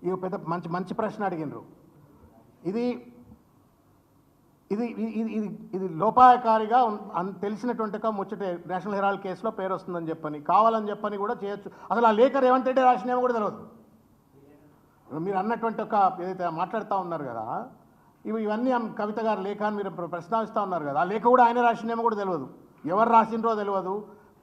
ఇది పెద్ద మంచి మంచి ప్రశ్న అడిగినరు. ఇది ఇది ఇది ఇది ఇది లోపాయకారిగా తెలిసినటువంటి ఒక ముచ్చటే నేషనల్ హెరాల్డ్ కేసులో పేరు వస్తుందని చెప్పని కావాలని చెప్పని కూడా చేయొచ్చు. అసలు ఆ లేఖ రేవంత్ రెడ్డి రాసినేమో కూడా తెలియదు. మీరు అన్నటువంటి ఒక ఏదైతే మాట్లాడుతూ ఉన్నారు కదా, ఇవన్నీ కవిత గారు లేఖ అని మీరు ప్రస్తావిస్తూ ఉన్నారు కదా, ఆ లేఖ కూడా ఆయన రాసినేమో కూడా తెలియదు, ఎవరు రాసిండ్రో తెలియదు.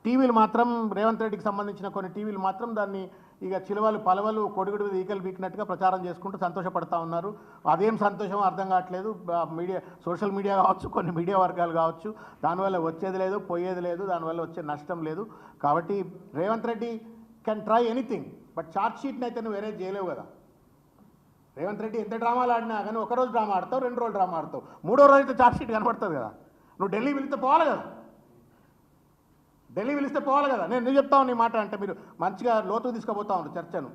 టీవీలు మాత్రం రేవంత్ రెడ్డికి సంబంధించిన కొన్ని టీవీలు మాత్రం దాన్ని ఇక చిలువలు పలవలు కొడుగుడు ఈకలు బీకినట్టుగా ప్రచారం చేసుకుంటూ సంతోషపడతా ఉన్నారు. అదేం సంతోషమో అర్థం కావట్లేదు. మీడియా, సోషల్ మీడియా కావచ్చు, కొన్ని మీడియా వర్గాలు కావచ్చు, దానివల్ల వచ్చేది లేదు, పోయేది లేదు, దానివల్ల వచ్చే నష్టం లేదు. కాబట్టి Revanth Reddy can try anything, but charge షీట్ని అయితే నువ్వు వేరే చేయలేవు కదా. రేవంత్ రెడ్డి ఎంత డ్రామాలు ఆడినా కానీ ఒకరోజు డ్రామా ఆడతావు, 2 రోజులు డ్రామా ఆడతావు, 3వ రోజు అయితే ఛార్జ్ షీట్ కనపడుతుంది కదా. నువ్వు ఢిల్లీ పిలిస్తే పోవాలి కదా, ఢిల్లీ పిలిస్తే పోవాలి కదా. నేను ఎందుకు చెప్తాను నీ మాట అంటే మీరు మంచిగా లోతుకు తీసుకుపోతా ఉన్నారు చర్చను.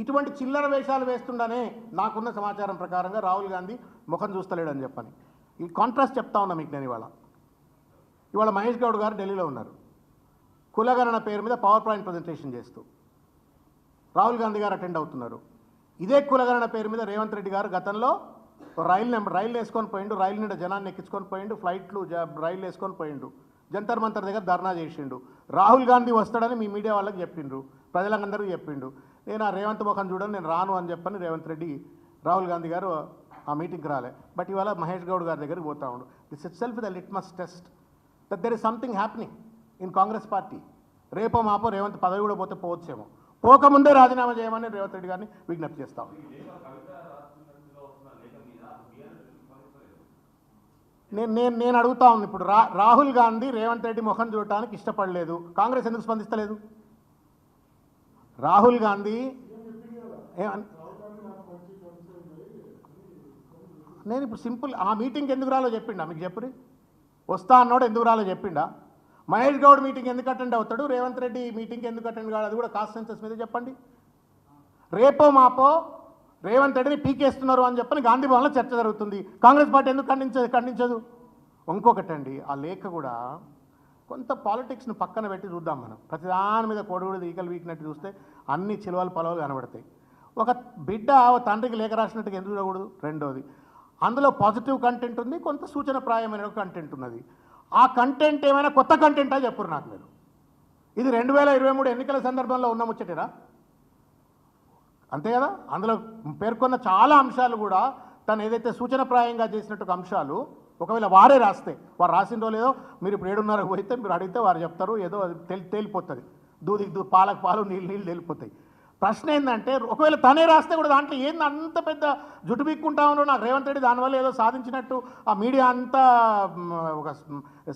ఇటువంటి చిల్లర వేషాలు వేస్తుండనే నాకున్న సమాచారం ప్రకారంగా రాహుల్ గాంధీ ముఖం చూస్తలేడని చెప్పని ఈ కాంట్రాస్ట్ చెప్తా ఉన్నా మీకు. నేను ఇవాళ మహేష్ గౌడ్ గారు ఢిల్లీలో ఉన్నారు, కులగణన పేరు మీద పవర్ పాయింట్ ప్రజెంటేషన్ చేస్తూ. రాహుల్ గాంధీ గారు అటెండ్ అవుతున్నారు. ఇదే కులగణన పేరు మీద రేవంత్ రెడ్డి గారు గతంలో రైలు వేసుకొని పోయిండు, రైలు నిండా జనాన్ని ఎక్కించుకొని పోయిండు, ఫ్లైట్లు రైలు వేసుకొని పోయిండు, జంతర్ మంతర్ దగ్గర ధర్నా చేసిండు. రాహుల్ గాంధీ వస్తాడని మీ మీడియా వాళ్ళకి చెప్పిండ్రు, ప్రజలందరికీ చెప్పిండు. నేను ఆ రేవంత్ ముఖం చూడని నేను రాను అని చెప్పని రేవంత్ రెడ్డి రాహుల్ గాంధీ గారు ఆ మీటింగ్కి రాలే. బట్ ఇవాళ మహేష్ గౌడ్ గారి దగ్గరికి పోతా ఉండు. This it self the litmus test that there is something happening in Congress party. రేపో మాపో రేవంత్ పదవి కూడా పోతే పోవచ్చేమో, పోకముందే రాజీనామా చేయమని రేవంత్ రెడ్డి గారిని విజ్ఞప్తి చేస్తాం. నేను అడుగుతా ఉన్నాను ఇప్పుడు, రాహుల్ గాంధీ రేవంత్ రెడ్డి ముఖం చూడటానికి ఇష్టపడలేదు, కాంగ్రెస్ ఎందుకు స్పందిస్తలేదు? రాహుల్ గాంధీ నేను ఇప్పుడు సింపుల్ ఆ మీటింగ్కి ఎందుకు రాలో చెప్పిండా మీకు? చెప్పురి, వస్తా అన్నాడు ఎందుకు రాలో చెప్పిండా? మహేష్ గౌడ్ మీటింగ్ ఎందుకు అటెండ్ అవుతాడు, రేవంత్ రెడ్డి మీటింగ్కి ఎందుకు అటెండ్ కాదు, అది కూడా కాస్ట్ సెన్సస్ మీద చెప్పండి. రేపో మాపో రేవంత్ రెడ్డిని పీకేస్తున్నారు అని చెప్పని గాంధీ భవన్లో చర్చ జరుగుతుంది, కాంగ్రెస్ పార్టీ ఎందుకు ఖండించదు? ఇంకొకటండి, ఆ లేఖ కూడా కొంత పాలిటిక్స్ను పక్కన పెట్టి చూద్దాం మనం. ప్రతిదాని మీద కొడుగుడు ఈకలు వీకినట్టు చూస్తే అన్ని చిలువలు పొలవలు కనబడతాయి. ఒక బిడ్డ తండ్రికి లేఖ రాసినట్టుగా ఎందుకు చూడకూడదు? రెండోది, అందులో పాజిటివ్ కంటెంట్ ఉంది, కొంత సూచనప్రాయమైన కంటెంట్ ఉన్నది. ఆ కంటెంట్ ఏమైనా కొత్త కంటెంటా చెప్పురు నాకు మీరు. ఇది 2023 ఎన్నికల సందర్భంలో ఉన్న ముచ్చటేనా? అంతే కదా. అందులో పేర్కొన్న చాలా అంశాలు కూడా తను ఏదైతే సూచనప్రాయంగా చేసినట్టు అంశాలు ఒకవేళ వారే రాస్తే, వారు రాసిందో లేదో మీరు ఇప్పుడు 7:30 పోయితే మీరు అడిగితే వారు చెప్తారు, ఏదో అది తేలిపోతుంది, దూదికి పాలకు పాలు నీళ్ళు తేలిపోతాయి. ప్రశ్న ఏంటంటే ఒకవేళ తనే రాస్తే కూడా దాంట్లో ఏంది అంత పెద్ద జుట్టు పీక్కుంటా ఉన్నాడు నాకు రేవంత్ రెడ్డి, దానివల్ల ఏదో సాధించినట్టు ఆ మీడియా అంతా ఒక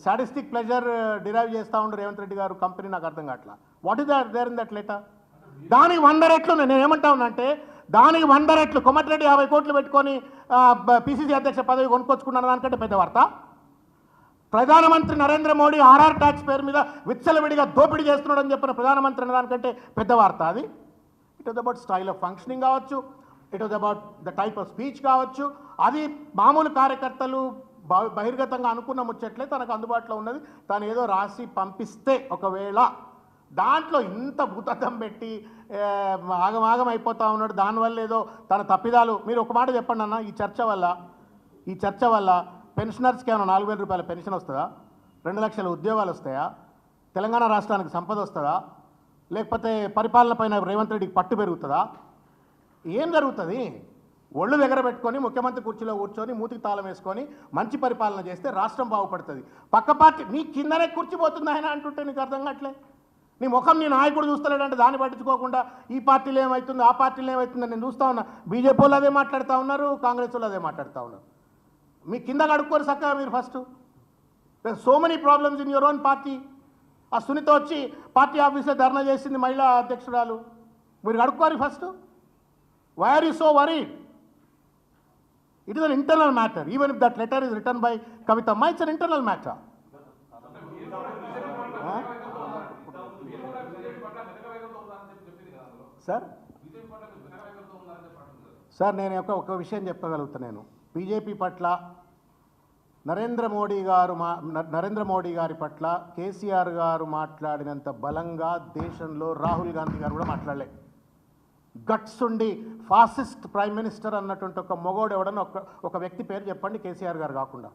సాడిస్టిక్ ప్లెజర్ డిరైవ్ చేస్తూ ఉండు రేవంత్ రెడ్డి గారు కంపెనీ. నాకు అర్థం కావట్లా. What is there in that letter? దానికి 100 రెట్లు నేను ఏమంటా ఉన్నానంటే, దానికి 100 రెట్లు కోమటిరెడ్డి 50 కోట్లు పెట్టుకొని పిసిసి అధ్యక్ష పదవి కొనుక్కొచ్చుకున్నాను దానికంటే పెద్ద వార్త. ప్రధానమంత్రి నరేంద్ర మోడీ ఆర్ఆర్ ట్యాక్స్ పేరు మీద విచ్చలవిడిగా దోపిడీ చేస్తున్నాడు అని చెప్పిన ప్రధానమంత్రి అనే దానికంటే పెద్ద వార్త అది. It was about style of functioning కావచ్చు, it was about the type of speech కావచ్చు. అది మామూలు కార్యకర్తలు బహిర్గతంగా అనుకున్న ముచ్చట్లే తనకు అందుబాటులో ఉన్నది. తను ఏదో రాసి పంపిస్తే ఒకవేళ దాంట్లో ఇంత భూతద్దం పెట్టి ఆగమాగం అయిపోతూ ఉన్నాడు, దానివల్ల ఏదో తన తప్పిదాలు. మీరు ఒక మాట చెప్పండి అన్న, ఈ చర్చ వల్ల పెన్షనర్స్కి ఏమైనా 4,000 రూపాయల పెన్షన్ వస్తుందా? 2 లక్షల ఉద్యోగాలు వస్తాయా? తెలంగాణ రాష్ట్రానికి సంపద వస్తుందా? లేకపోతే పరిపాలన పైన రేవంత్ రెడ్డికి పట్టు పెరుగుతుందా? ఏం జరుగుతుంది? ఒళ్ళు దగ్గర పెట్టుకొని ముఖ్యమంత్రి కుర్చీలో కూర్చొని మూతికి తాళం వేసుకొని మంచి పరిపాలన చేస్తే రాష్ట్రం బాగుపడుతుంది. పక్క పార్టీ నీ కిందనే కూర్చిపోతుంది ఆయన అంటుంటే నీకు అర్థం కావట్లే. నీ ముఖం నీ నాయకుడు చూస్తలేడంటే దాన్ని పట్టించుకోకుండా ఈ పార్టీలో ఏమవుతుంది, ఆ పార్టీలో ఏమవుతుందని నేను చూస్తూ ఉన్నా. బీజేపీ వాళ్ళు అదే మాట్లాడుతూ ఉన్నారు, కాంగ్రెస్ వాళ్ళు అదే మాట్లాడుతూ ఉన్నారు. మీ కింద కడుక్కోరు చక్కగా మీరు first. So many problems in your own party. ఆ సునీత వచ్చి పార్టీ ఆఫీస్లో ధర్నా చేసింది, మహిళా అధ్యక్షురాలు. మీరు కడుక్కోరు first. Why are you so worried? It is an internal matter. Even if that letter is return by కవితమ్మ, it's an internal matter. Sir నేను ఒక విషయం చెప్పగలుగుతాను. నేను బీజేపీ పట్ల నరేంద్ర మోడీ గారి పట్ల కేసీఆర్ గారు మాట్లాడినంత బలంగా దేశంలో రాహుల్ గాంధీ గారు కూడా మాట్లాడలే. గట్స్ ఉండి ఫాసిస్ట్ ప్రైమ్ మినిస్టర్ అన్నటువంటి ఒక మొగోడు ఎవడన్నా ఒక వ్యక్తి పేరు చెప్పండి, కేసీఆర్ గారు కాకుండా.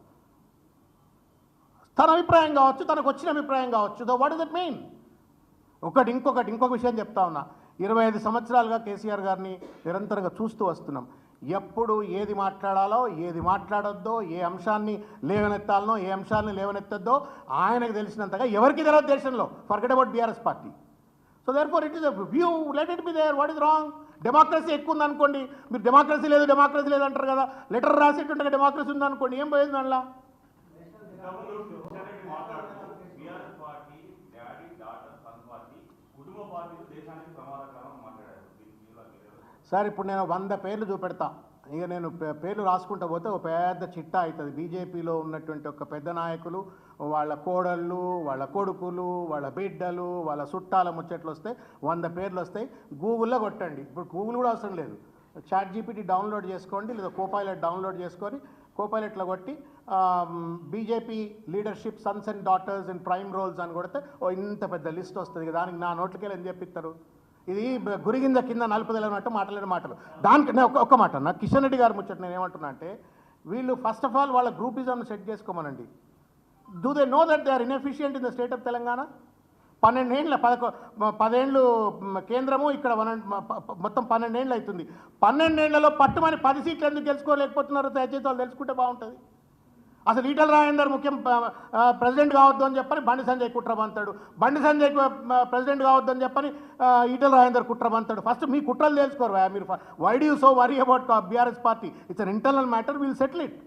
తన అభిప్రాయం కావచ్చు, తనకు వచ్చిన అభిప్రాయం కావచ్చు. దో వాట్ ఇస్ దట్ మీన్? ఇంకొక విషయం చెప్తా ఉన్నా. 25 సంవత్సరాలుగా కేసీఆర్ గారిని నిరంతరంగా చూస్తూ వస్తున్నాం. ఎప్పుడు ఏది మాట్లాడాలో, ఏది మాట్లాడొద్దో, ఏ అంశాన్ని లేవనెత్తాలనో, ఏ అంశాన్ని లేవనెత్తద్దో ఆయనకు తెలిసినంతగా ఎవరికి తెలియదు దేశంలో. Forget about BRS party. So therefore it is a view, let it be there. What is wrong? Democracy ఎక్కువ ఉందనుకోండి, మీరు డెమోక్రసీ లేదు అంటారు కదా. లెటర్ రాసేటుండగా డెమోక్రసీ ఉందనుకోండి, ఏం పోయింది దానిలో? సార్ ఇప్పుడు నేను 100 పేర్లు చూపెడతా. ఇక నేను పేర్లు రాసుకుంటూ పోతే ఒక పెద్ద చిట్టా అవుతుంది. బీజేపీలో ఉన్నటువంటి ఒక పెద్ద నాయకులు, వాళ్ళ కోడళ్ళు, వాళ్ళ కొడుకులు, వాళ్ళ బిడ్డలు, వాళ్ళ చుట్టాల ముచ్చట్లు వస్తే 100 పేర్లు వస్తాయి. గూగుల్లో కొట్టండి. ఇప్పుడు గూగుల్ కూడా అవసరం లేదు, చాట్ జీపీటీ డౌన్లోడ్ చేసుకోండి, లేదా కోపైలట్ డౌన్లోడ్ చేసుకొని కోపైలట్లో కొట్టి BJP leadership sons and daughters and prime roles అని కొడితే ఇంత పెద్ద లిస్ట్ వస్తుంది. దానికి నా నోట్లకి ఏం చెప్పిస్తారు? ఇది గురిగింజ కింద నలుపుదలన్నట్టు మాటలేని మాటలు. దానికి నేను ఒక్క మాట, నాకు కిషన్ రెడ్డి గారు ముచ్చట నేను ఏమంటున్నా అంటే, వీళ్ళు ఫస్ట్ ఆఫ్ ఆల్ వాళ్ళ గ్రూపిజంను సెట్ చేసుకోమనండి. Do they know that they are inefficient in the state of Telangana? 10 ఏళ్ళు కేంద్రము, ఇక్కడ మొత్తం 12 ఏళ్ళు అవుతుంది. 12 ఏళ్లలో పట్టుమని 10 సీట్లు ఎందుకు గెలుచుకోలేకపోతున్నారో దయచేసి వాళ్ళు తెలుసుకుంటే బాగుంటుంది. అసలు ఈటల రాజేందర్ ప్రెసిడెంట్ కావద్దు అని చెప్పని బండి సంజయ్ కుట్రబంతాడు, బండి సంజయ్ ప్రెసిడెంట్ కావద్దు అని చెప్పని ఈటల రాజేందర్ కుట్రబంతాడు. ఫస్ట్ మీ కుట్రలు తెలుసుకోరు. మీరు why do you so worry about BRS party? It's an internal matter, will settle it.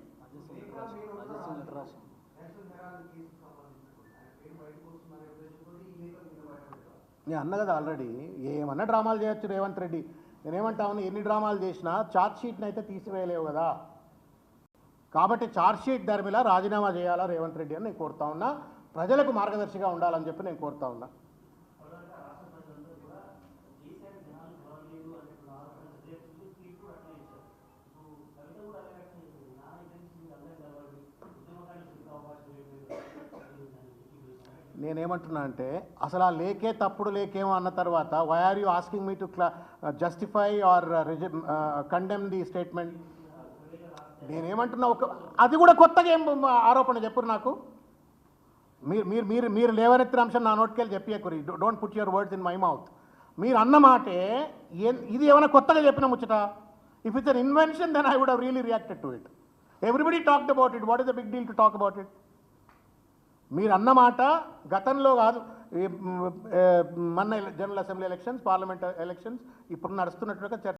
నేను అన్న కదా ఆల్రెడీ, ఏమన్నా డ్రామాలు చేయొచ్చు రేవంత్ రెడ్డి. నేనేమంటాను, ఎన్ని డ్రామాలు చేసినా ఛార్జ్ షీట్ని అయితే తీసివేయలేవు కదా. కాబట్టి ఛార్జ్ షీట్ ధర్మిలా రాజీనామా చేయాలా రేవంత్ రెడ్డి అని నేను కోరుతా ఉన్నా. ప్రజలకు మార్గదర్శిగా ఉండాలని చెప్పి నేను కోరుతా ఉన్నా. నేనేమంటున్నా అంటే, అసలు ఆ లేకే తప్పుడు లేకేమో అన్న తర్వాత why are you asking me to justify or condemn the statement? నేనేమంటున్నా, అది కూడా కొత్తగా ఏం ఆరోపణ చెప్పురు నాకు. మీరు లేవనెత్తిన అంశం నా నోటికెళ్ళి చెప్పేకురి. Don't put your words in my mouth. మీరు అన్న మాటే ఇది ఏమైనా కొత్తగా చెప్పిన ముచ్చట? If it's an invention then I would have really reacted to it. Everybody talked about it. What is the big deal to talk about it? మీరు అన్నమాట గతంలో కాదు, మన general assembly elections, parliament elections, ఇప్పుడు నడుస్తున్నట్టుగా చర్చ